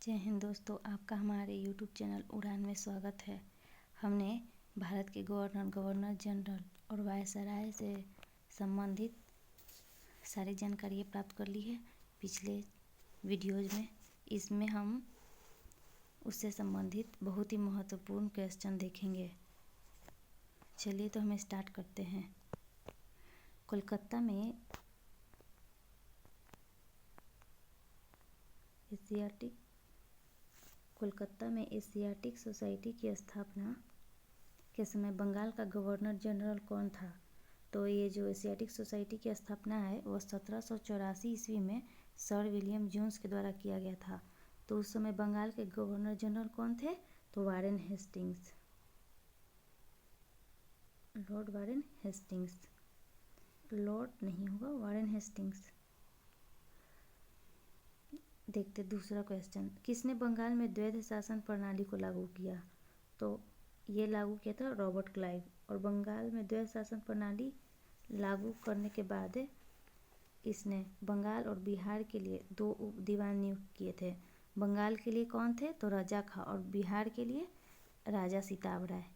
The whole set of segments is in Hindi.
जय हिंद दोस्तों, आपका हमारे यूट्यूब चैनल उड़ान में स्वागत है। हमने भारत के गवर्नर जनरल और वायसराय से संबंधित सारी जानकारी प्राप्त कर ली है पिछले वीडियोज़ में। इसमें हम उससे संबंधित बहुत ही महत्वपूर्ण क्वेश्चन देखेंगे। चलिए तो हम स्टार्ट करते हैं। कोलकाता में एशियाटिक सोसाइटी की स्थापना के समय बंगाल का गवर्नर जनरल कौन था? तो ये जो एशियाटिक सोसाइटी की स्थापना है वो 1784 ईस्वी में सर विलियम जोन्स के द्वारा किया गया था। तो उस समय बंगाल के गवर्नर जनरल कौन थे? तो Warren Hastings, Lord Warren Hastings. Lord नहीं होगा, वारेन हेस्टिंग्स। देखते दूसरा क्वेश्चन। किसने बंगाल में द्वैध शासन प्रणाली को लागू किया? तो ये लागू किया था रॉबर्ट क्लाइव। और बंगाल में द्वैध शासन प्रणाली लागू करने के बाद इसने बंगाल और बिहार के लिए 2 उप दीवान नियुक्त किए थे। बंगाल के लिए कौन थे? तो रजा खां, और बिहार के लिए राजा सिताब राय।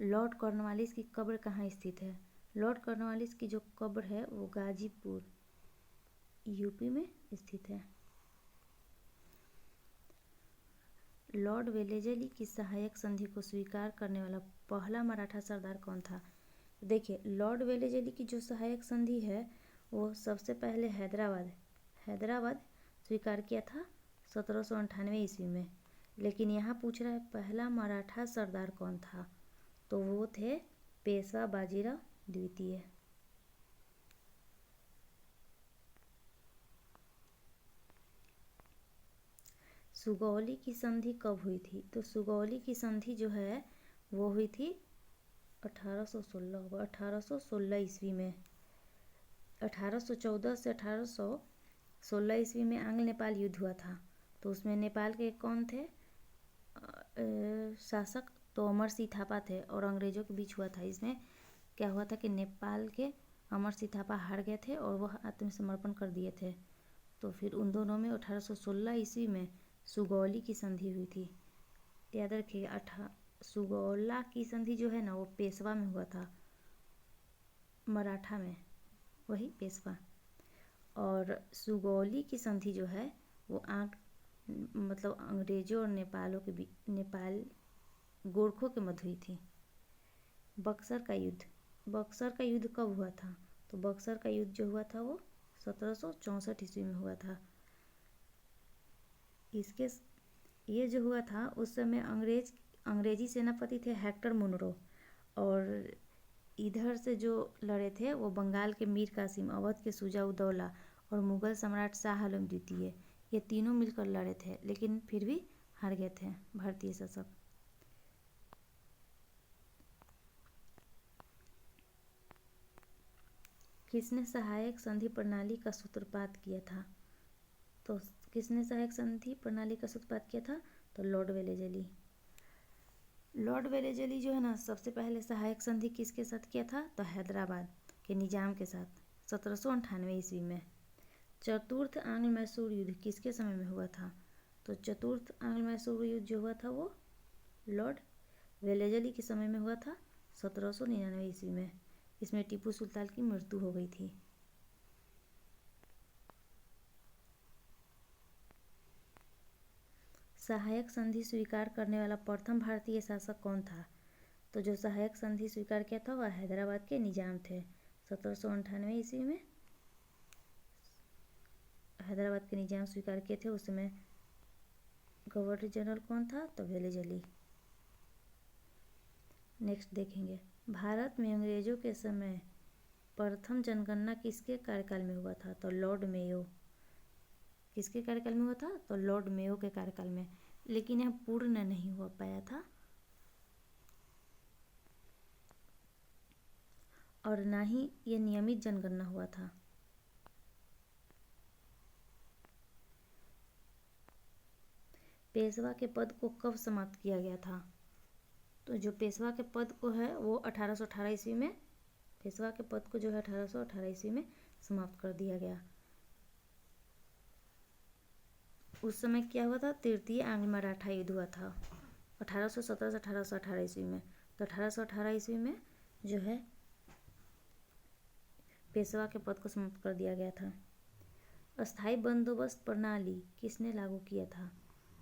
लॉर्ड कॉर्नवालिस की कब्र कहाँ स्थित है? लॉर्ड कॉर्नवालिस की जो कब्र है वो गाजीपुर यूपी में स्थित है। लॉर्ड वेलेजली की सहायक संधि को स्वीकार करने वाला पहला मराठा सरदार कौन था? देखिए, लॉर्ड वेलेजली की जो सहायक संधि है वो सबसे पहले हैदराबाद स्वीकार किया था 1798 ईस्वी में। लेकिन यहाँ पूछ रहा है पहला मराठा सरदार कौन था? तो वो थे पेशवा बाजीराव द्वितीय। सुगौली की संधि कब हुई थी? तो सुगौली की संधि जो है वो हुई थी 1816 ईस्वी में। 1814 से 1816 ईस्वी में आंग्ल नेपाल युद्ध हुआ था। तो उसमें नेपाल के कौन थे शासक? तो अमर सिंह थापा थे और अंग्रेजों के बीच हुआ था। इसमें क्या हुआ था कि नेपाल के अमर सिंह थापा हार गए थे और वह आत्मसमर्पण कर दिए थे। तो फिर उन दोनों में 1816 ईस्वी में सुगौली की संधि हुई थी। याद रखिए, सुगौला की संधि जो है ना वो पेशवा में हुआ था, मराठा में, वही पेशवा। और सुगौली की संधि जो है वो अंग्रेजों और नेपाल गोरखों के मध्य हुई थी। बक्सर का युद्ध कब हुआ था? तो बक्सर का युद्ध जो हुआ था वो 1764 ईस्वी में हुआ था। ये जो हुआ था उस समय अंग्रेजी सेनापति थे हेक्टर मुनरो, और इधर से जो लड़े थे वो बंगाल के मीर कासिम, अवध के शुजा उद दौला और मुगल सम्राट शाह आलम द्वितीय। ये तीनों मिलकर लड़े थे, लेकिन फिर भी हार गए थे भारतीय शासक। किसने सहायक संधि प्रणाली का सूत्रपात किया था? तो किसने सहायक संधि प्रणाली का सूत्रपात किया था? तो लॉर्ड वेलेजली। लॉर्ड वेलेजली जो है ना सबसे पहले सहायक संधि किसके साथ किया था? तो हैदराबाद के निजाम के साथ 1798 ईस्वी में। चतुर्थ आंग्ल मैसूर युद्ध किसके समय में हुआ था? तो चतुर्थ आंग्ल मैसूर युद्ध जो हुआ था वो लॉर्ड वेलेजली के समय में हुआ था 1799 ईस्वी में। इसमें टीपू सुल्तान की मृत्यु हो गई थी। सहायक संधि स्वीकार करने वाला प्रथम भारतीय शासक कौन था? तो जो सहायक संधि स्वीकार किया था वह हैदराबाद के निजाम थे 1798 ईस्वी में। हैदराबाद के निजाम स्वीकार किए थे। उस समय गवर्नर जनरल कौन था? तो वेलेजली। नेक्स्ट देखेंगे, भारत में अंग्रेजों के समय प्रथम जनगणना किसके कार्यकाल में हुआ था? तो लॉर्ड मेयो। किसके कार्यकाल में हुआ था? तो लॉर्ड मेयो के कार्यकाल में। लेकिन यह पूर्ण नहीं हो पाया था और ना ही यह नियमित जनगणना हुआ था। पेशवा के पद को कब समाप्त किया गया था? तो जो पेशवा के पद को है वो 1818 ईस्वी में, पेशवा के पद को जो है 1818 ईस्वी में समाप्त कर दिया गया। उस समय क्या हुआ था, तृतीय आंग्ल मराठा युद्ध हुआ था 1817 से 1818 ईस्वी में। तो 1818 ईस्वी में जो है पेशवा के पद को समाप्त कर दिया गया था। अस्थाई बंदोबस्त प्रणाली किसने लागू किया था?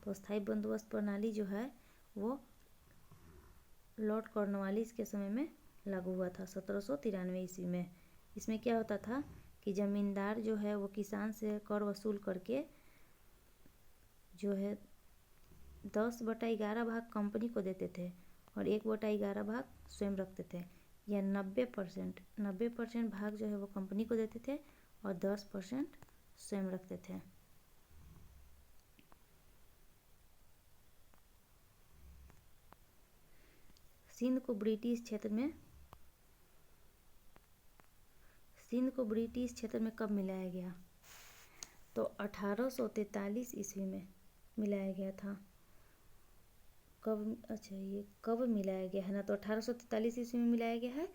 तो अस्थाई बंदोबस्त प्रणाली जो है वो लॉर्ड कॉर्नवालिस के समय में लागू हुआ था 1793 ईस्वी में। इसमें क्या होता था कि जमींदार जो है वो किसान से कर वसूल करके जो है 10/11 भाग कंपनी को देते थे और 1/11 भाग स्वयं रखते थे। या 90% भाग जो है वो कंपनी को देते थे और 10% स्वयं रखते थे। सिंध को ब्रिटिश क्षेत्र में कब मिलाया गया? तो 1843 ईस्वी में मिलाया गया था। कब मिलाया गया है ना? तो 1843 ईस्वी में मिलाया गया है।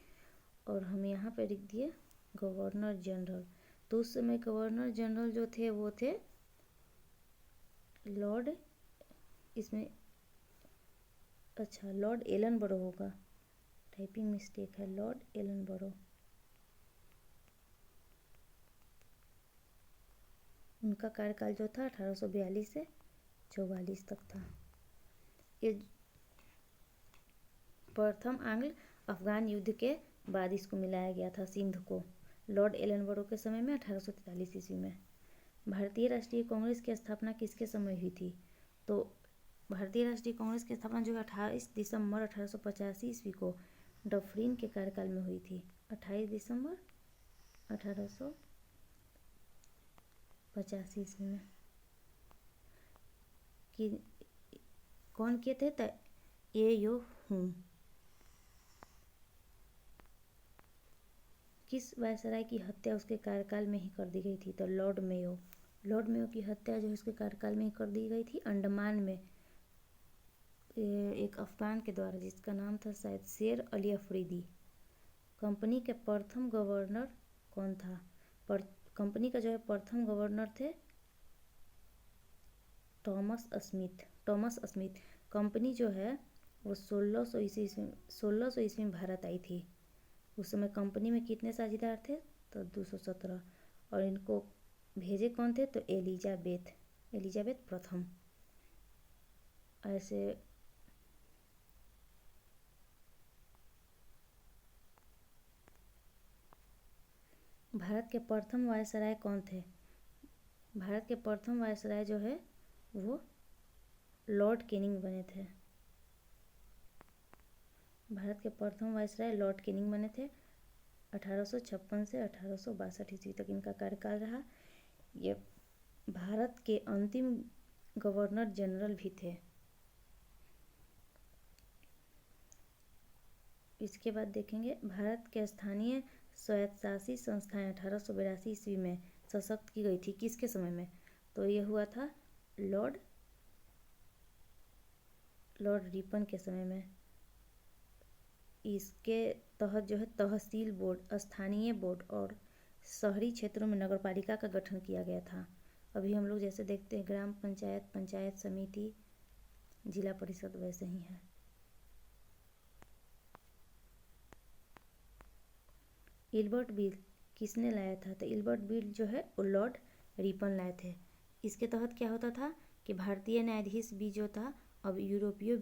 और हम यहाँ पे लिख दिए गवर्नर जनरल। तो उस समय गवर्नर जनरल जो थे वो थे लॉर्ड एलनबरो होगा, टाइपिंग मिस्टेक है, लॉर्ड एलनबरो। उनका कार्यकाल जो था 1842 से 44 तक था। ये प्रथम आंग्ल अफगान युद्ध के बाद इसको मिलाया गया था सिंध को, लॉर्ड एलनबरो के समय में 1843 ईस्वी में। भारतीय राष्ट्रीय कांग्रेस की स्थापना किसके समय हुई थी? तो भारतीय राष्ट्रीय कांग्रेस की स्थापना जो 28 दिसंबर 1885 ईस्वी को डफरिन के कार्यकाल में हुई थी। 28 दिसंबर 1885 ईस्वी में। कि कौन किए थे? एयो हुम। किस वायसराय की हत्या उसके कार्यकाल में ही कर दी गई थी? तो लॉर्ड मेयो की हत्या जो है उसके कार्यकाल में ही कर दी गई थी अंडमान में एक अफगान के द्वारा, जिसका नाम था शायद शेर अली अफरीदी। कंपनी के प्रथम गवर्नर कौन था? कंपनी का जो है प्रथम गवर्नर थे टॉमस स्मिथ। कंपनी जो है वो 1600 ईस्वी में भारत आई थी। उस समय कंपनी में कितने साझेदार थे? तो 217। और इनको भेजे कौन थे? तो एलिजाबेथ प्रथम। ऐसे भारत के प्रथम वायसराय कौन थे? भारत के प्रथम वायसराय जो है वो लॉर्ड कैनिंग बने थे। भारत के प्रथम वायसराय लॉर्ड कैनिंग बने थे। 1856 से 1862 ईस्वी तक इनका कार्यकाल रहा। ये भारत के अंतिम गवर्नर जनरल भी थे। इसके बाद देखेंगे भारत के स्थानीय स्वायत्तशासी संस्थाएं 1882 ईस्वी में सशक्त की गई थी। किसके समय में? तो ये हुआ था लॉर्ड रिपन के समय में। इसके तहत जो है तहसील बोर्ड, स्थानीय बोर्ड और शहरी क्षेत्रों में नगरपालिका का गठन किया गया था। अभी हम लोग जैसे देखते हैं ग्राम पंचायत, पंचायत समिति, जिला परिषद, वैसे ही है। इल्बर्ट बिल किसने लाया था? तो इल्बर्ट बिल जो है वो लॉर्ड रिपन लाए थे। इसके तहत क्या होता था कि भारतीय न्यायाधीश भी जो था अब यूरोपीय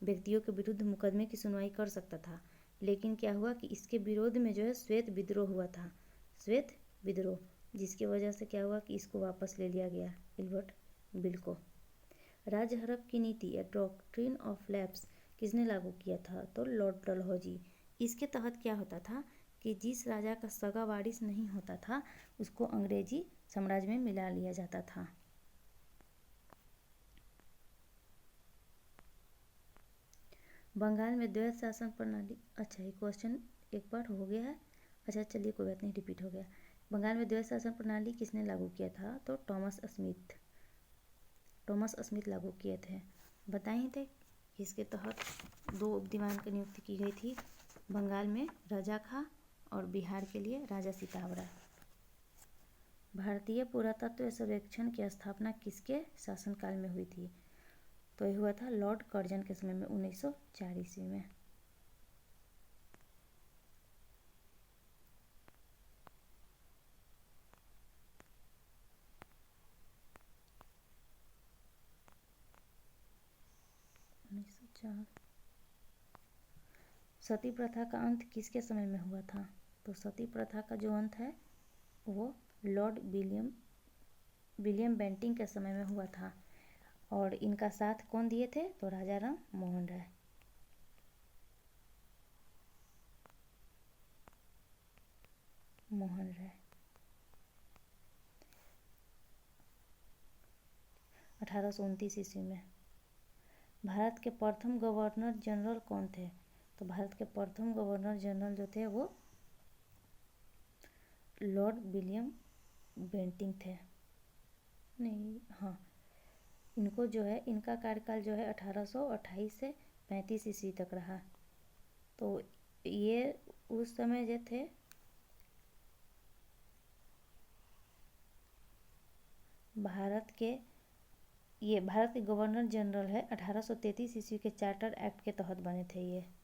व्यक्तियों के विरुद्ध मुकदमे की सुनवाई कर सकता था। लेकिन क्या हुआ कि इसके विरोध में जो है श्वेत विद्रोह हुआ था, जिसकी वजह से क्या हुआ कि इसको वापस ले लिया गया इल्बर्ट बिल को। राज्य हड़प की नीति या डॉक्ट्रिन ऑफ लैप्स किसने लागू किया था? तो लॉर्ड डलहौजी। इसके तहत क्या होता था कि जिस राजा का सगा वारिस नहीं होता था उसको अंग्रेजी साम्राज्य में मिला लिया जाता था। बंगाल में द्वैध शासन प्रणाली, ये क्वेश्चन एक बार हो गया है। चलिए कोई बात नहीं, रिपीट हो गया। बंगाल में द्वैध शासन प्रणाली किसने लागू किया था? तो टॉमस स्मिथ लागू किए थे। बताए थे इसके तहत 2 उप दीवान की नियुक्ति की गई थी बंगाल में, रजा खां और बिहार के लिए राजा सितावरा। भारतीय पुरातत्व सर्वेक्षण की स्थापना किसके शासनकाल में हुई थी? तो ये हुआ था लॉर्ड कर्जन के समय में 1904 ईस्वी में। सती प्रथा का अंत किसके समय में हुआ था? तो सती प्रथा का जो अंत है वो लॉर्ड विलियम बेंटिंक के समय में हुआ था। और इनका साथ कौन दिए थे? तो राजा राम मोहन राय। मोहन राय 1829 ईस्वी में। भारत के प्रथम गवर्नर जनरल कौन थे? तो भारत के प्रथम गवर्नर जनरल जो थे वो लॉर्ड विलियम बेंटिंक थे। नहीं, हाँ, इनको जो है इनका कार्यकाल जो है 1828 से 35 ईस्वी तक रहा। तो ये उस समय जो थे भारत के गवर्नर जनरल है। 1833 ईस्वी के चार्टर एक्ट के तहत बने थे ये।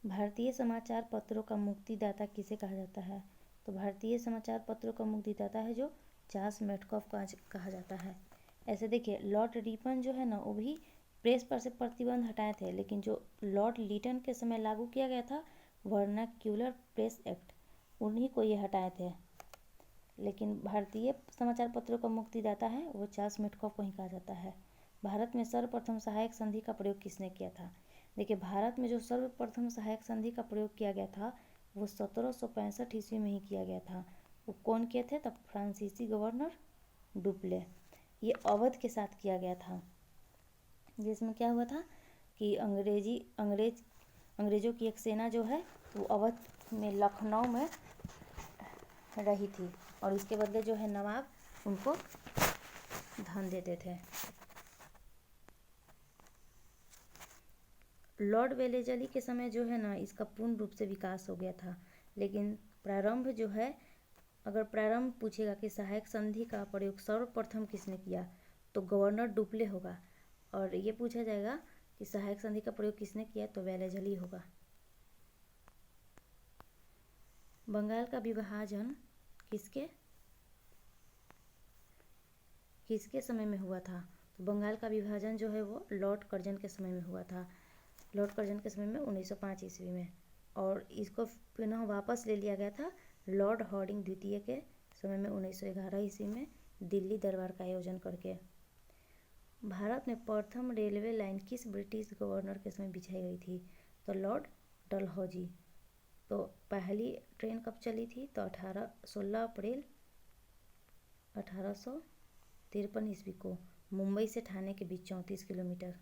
भारतीय समाचार पत्रों का मुक्तिदाता किसे कहा जाता है? तो भारतीय समाचार पत्रों का मुक्तिदाता है जो चार्ल्स मेडकॉफ कहा जाता है। ऐसे देखिए, लॉर्ड रिपन जो है ना वो भी प्रेस पर से प्रतिबंध हटाए थे, लेकिन जो लॉर्ड लिटन के समय लागू किया गया था वर्नाक्यूलर प्रेस एक्ट, उन्हीं को ये हटाए थे। लेकिन भारतीय समाचार पत्रों का मुक्तिदाता है वो चार्ल्स मेडकॉफ को ही कहा जाता है। भारत में सर्वप्रथम सहायक संधि का प्रयोग किसने किया था? देखिए, भारत में जो सर्वप्रथम सहायक संधि का प्रयोग किया गया था वो 1765 ईस्वी में ही किया गया था। वो कौन किए थे? तब फ्रांसीसी गवर्नर डुप्ले। ये अवध के साथ किया गया था, जिसमें क्या हुआ था कि अंग्रेजों की एक सेना जो है वो अवध में लखनऊ में रही थी और इसके बदले जो है नवाब उनको धन देते थे। लॉर्ड वेलेजली के समय जो है ना इसका पूर्ण रूप से विकास हो गया था, लेकिन प्रारंभ जो है, अगर प्रारंभ पूछेगा कि सहायक संधि का प्रयोग सर्वप्रथम किसने किया तो गवर्नर डुप्ले होगा। और ये पूछा जाएगा कि सहायक संधि का प्रयोग किसने किया तो वेलेजली होगा। बंगाल का विभाजन किसके समय में हुआ था? तो बंगाल का विभाजन जो है वो लॉर्ड कर्जन के समय में हुआ था। लॉर्ड कर्जन के समय में 1905 ईस्वी में। और इसको पुनः वापस ले लिया गया था लॉर्ड हार्डिंग द्वितीय के समय में 1911 ईस्वी में दिल्ली दरबार का आयोजन करके। भारत में प्रथम रेलवे लाइन किस ब्रिटिश गवर्नर के समय बिछाई गई थी? तो लॉर्ड डलहौजी। तो पहली ट्रेन कब चली थी? तो 16 अप्रैल 1853 ईस्वी को मुंबई से ठाणे के बीच 34 किलोमीटर।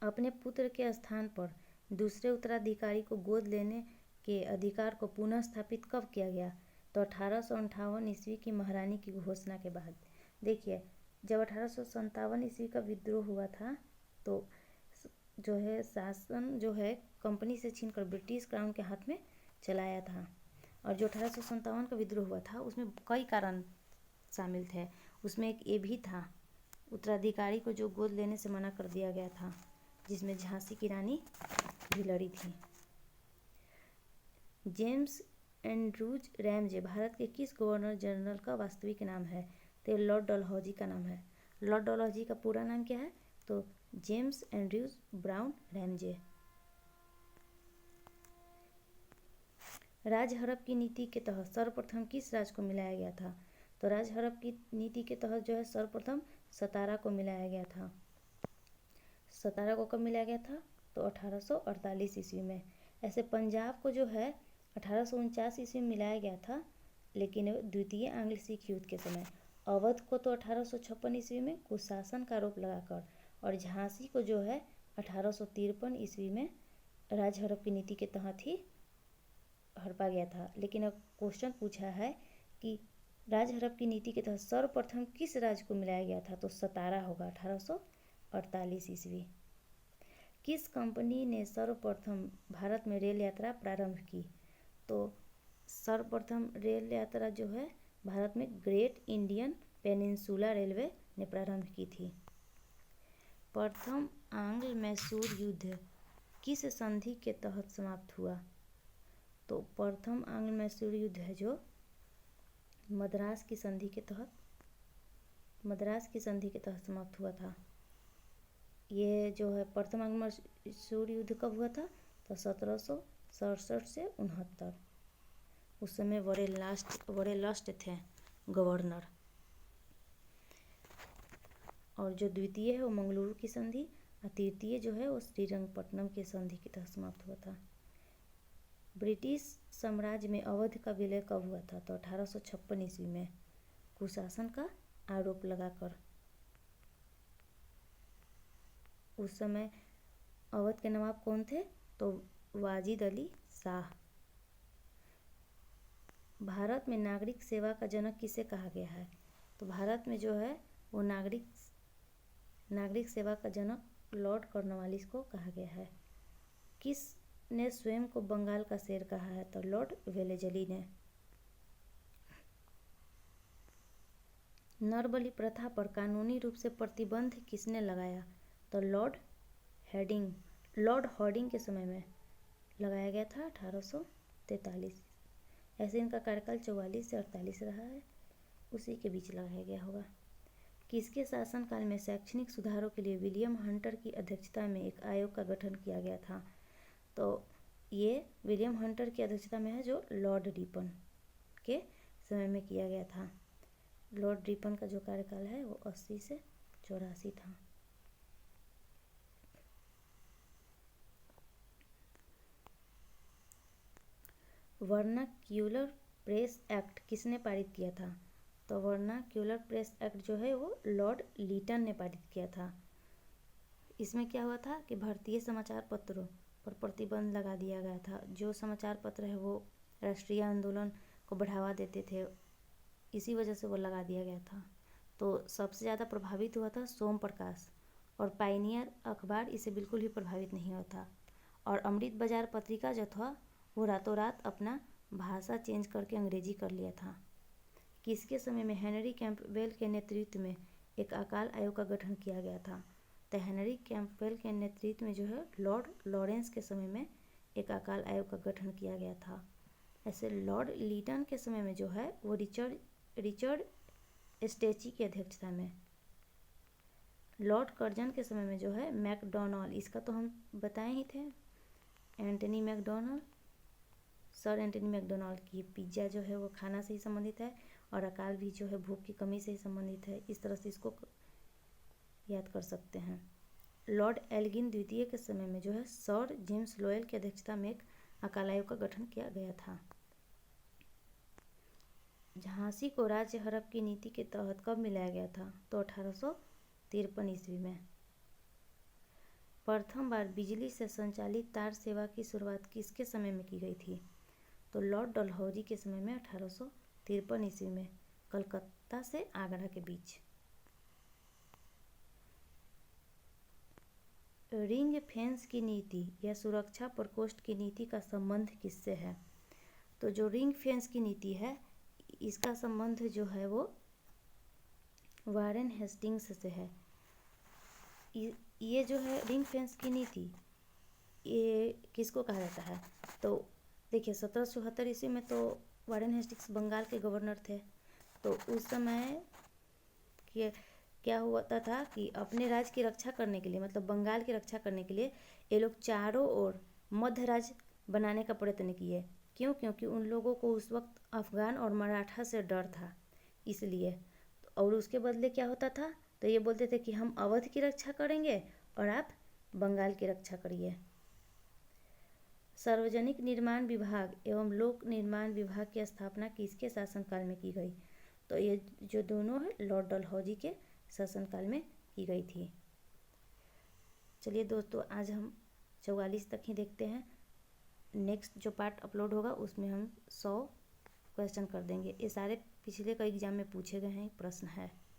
अपने पुत्र के स्थान पर दूसरे उत्तराधिकारी को गोद लेने के अधिकार को पुनः स्थापित कब किया गया? तो 1858 ईस्वी की महारानी की घोषणा के बाद। देखिए, जब 1857 ईस्वी का विद्रोह हुआ था तो जो है शासन जो है कंपनी से छीनकर ब्रिटिश क्राउन के हाथ में चलाया था। और जो 1857 का विद्रोह हुआ था उसमें कई कारण शामिल थे। उसमें एक ये भी था, उत्तराधिकारी को जो गोद लेने से मना कर दिया गया था, जिसमें झांसी की रानी भी लड़ी थी। जेम्स एंड्रूज रैमजे भारत के किस गवर्नर जनरल का वास्तविक नाम है? तो लॉर्ड डलहौजी का नाम है। लॉर्ड डलहौजी का पूरा नाम क्या है? तो जेम्स एंड्रूज ब्राउन रैमजे। राज हड़प की नीति के तहत सर्वप्रथम किस राज्य को मिलाया गया था? तो राज हड़प की नीति के तहत जो है सर्वप्रथम सतारा को मिलाया गया था। सतारा को कब मिलाया गया था? तो 1848 ईस्वी में। ऐसे पंजाब को जो है 1849 ईस्वी में मिलाया गया था, लेकिन द्वितीय आंग्ल सिख युद्ध के समय। अवध को तो 1856 ईस्वी में कुशासन का आरोप लगाकर, और झांसी को जो है 1853 ईस्वी में राज हड़प की नीति के तहत ही हड़पा गया था। लेकिन अब क्वेश्चन पूछा है कि राज्य हड़प की नीति के तहत सर्वप्रथम किस राज्य को मिलाया गया था? तो सतारा होगा, 1848 ईस्वी। किस कंपनी ने सर्वप्रथम भारत में रेल यात्रा प्रारंभ की? तो सर्वप्रथम रेल यात्रा जो है भारत में ग्रेट इंडियन पेनिनसुला रेलवे ने प्रारंभ की थी। प्रथम आंग्ल मैसूर युद्ध किस संधि के तहत समाप्त हुआ? तो प्रथम आंग्ल मैसूर युद्ध है जो मद्रास की संधि के तहत समाप्त हुआ था। ये जो है प्रथम आंग्ल मैसूर युद्ध कब हुआ था? तो 1767 से 69। उस समय वरेलास्ट थे गवर्नर। और जो द्वितीय है वो मंगलुरु की संधि, और तृतीय जो है वो श्रीरंगपट्टनम की संधि के तहत समाप्त हुआ था। ब्रिटिश साम्राज्य में अवध का विलय कब हुआ था? तो 1856 ईस्वी में, कुशासन का आरोप लगाकर। उस समय अवध के नवाब कौन थे? तो वाजिद अली शाह। भारत में नागरिक सेवा का जनक किसे कहा गया है? तो भारत में जो है वो नागरिक सेवा का जनक लॉर्ड कॉर्नवालिस को कहा गया है। किस ने स्वयं को बंगाल का शेर कहा है? तो लॉर्ड वेलेजली ने। नरबलि प्रथा पर कानूनी रूप से प्रतिबंध किसने लगाया? तो लॉर्ड हॉर्डिंग के समय में लगाया गया था, 1843। ऐसे इनका कार्यकाल 44 से 48 रहा है, उसी के बीच लगाया गया होगा। किसके शासनकाल में शैक्षणिक सुधारों के लिए विलियम हंटर की अध्यक्षता में एक आयोग का गठन किया गया था? तो ये विलियम हंटर की अध्यक्षता में है जो लॉर्ड रिपन के समय में किया गया था। लॉर्ड रिपन का जो कार्यकाल है वो 80 से 84 था। वर्नाक्यूलर प्रेस एक्ट किसने पारित किया था? तो वर्नाक्यूलर प्रेस एक्ट जो है वो लॉर्ड लीटन ने पारित किया था। इसमें क्या हुआ था कि भारतीय समाचार पत्रों पर प्रतिबंध लगा दिया गया था। जो समाचार पत्र है वो राष्ट्रीय आंदोलन को बढ़ावा देते थे, इसी वजह से वो लगा दिया गया था। तो सबसे ज़्यादा प्रभावित हुआ था सोम प्रकाश, और पायनियर अखबार इसे बिल्कुल भी प्रभावित नहीं हुआ था। और अमृत बाजार पत्रिका जो था वो रातों रात अपना भाषा चेंज करके अंग्रेजी कर लिया था। किसके समय में हेनरी कैंपबेल के नेतृत्व में एक अकाल आयोग का गठन किया गया था? तो हेनरी कैंपबेल के नेतृत्व में जो है लॉर्ड लॉरेंस के समय में एक अकाल आयोग का गठन किया गया था। ऐसे लॉर्ड लीटन के समय में जो है वो रिचर्ड स्टेची की अध्यक्षता में। लॉर्ड कर्जन के समय में जो है मैकडोनाल्ड, इसका तो हम बताए ही थे, सर एंटनी मैकडोनाल्ड की पिज्ज़ा जो है वो खाना से ही संबंधित है, और अकाल भी जो है भूख की कमी से ही संबंधित है। इस तरह से इसको याद कर सकते हैं। लॉर्ड एल्गिन द्वितीय के समय में जो है सर जेम्स लोयल की अध्यक्षता में एक अकाल आयोग का गठन किया गया था। झांसी को राज्य हड़प की नीति के तहत कब मिलाया गया था? तो 1853 ईस्वी में। प्रथम बार बिजली से संचालित तार सेवा की शुरुआत किसके समय में की गई थी? तो लॉर्ड डलहौजी के समय में 1853 ईस्वी में, कलकत्ता से आगरा के बीच। रिंग फेंस की नीति या सुरक्षा प्रकोष्ठ की नीति का संबंध किससे है? तो जो रिंग फेंस की नीति है इसका संबंध जो है वो वारेन हेस्टिंग्स से है। ये जो है रिंग फेंस की नीति, ये किसको कहा जाता है? तो देखिए 1774 ईस्वी में तो वारेन हेस्टिंग्स बंगाल के गवर्नर थे। तो उस समय क्या हुआ था कि अपने राज्य की रक्षा करने के लिए, मतलब बंगाल की रक्षा करने के लिए ये लोग चारों ओर मध्य राज्य बनाने का प्रयत्न किए। क्यों? क्योंकि उन लोगों को उस वक्त अफगान और मराठा से डर था, इसलिए। और उसके बदले क्या होता था? तो ये बोलते थे कि हम अवध की रक्षा करेंगे और आप बंगाल की रक्षा करिए। सार्वजनिक निर्माण विभाग एवं लोक निर्माण विभाग की स्थापना किसके शासनकाल में की गई? तो ये जो दोनों है लॉर्ड डलहौजी के शासनकाल में की गई थी। चलिए दोस्तों, आज हम 44 तक ही देखते हैं। नेक्स्ट जो पार्ट अपलोड होगा उसमें हम 100 क्वेश्चन कर देंगे। ये सारे पिछले कई एग्जाम में पूछे गए हैं प्रश्न है।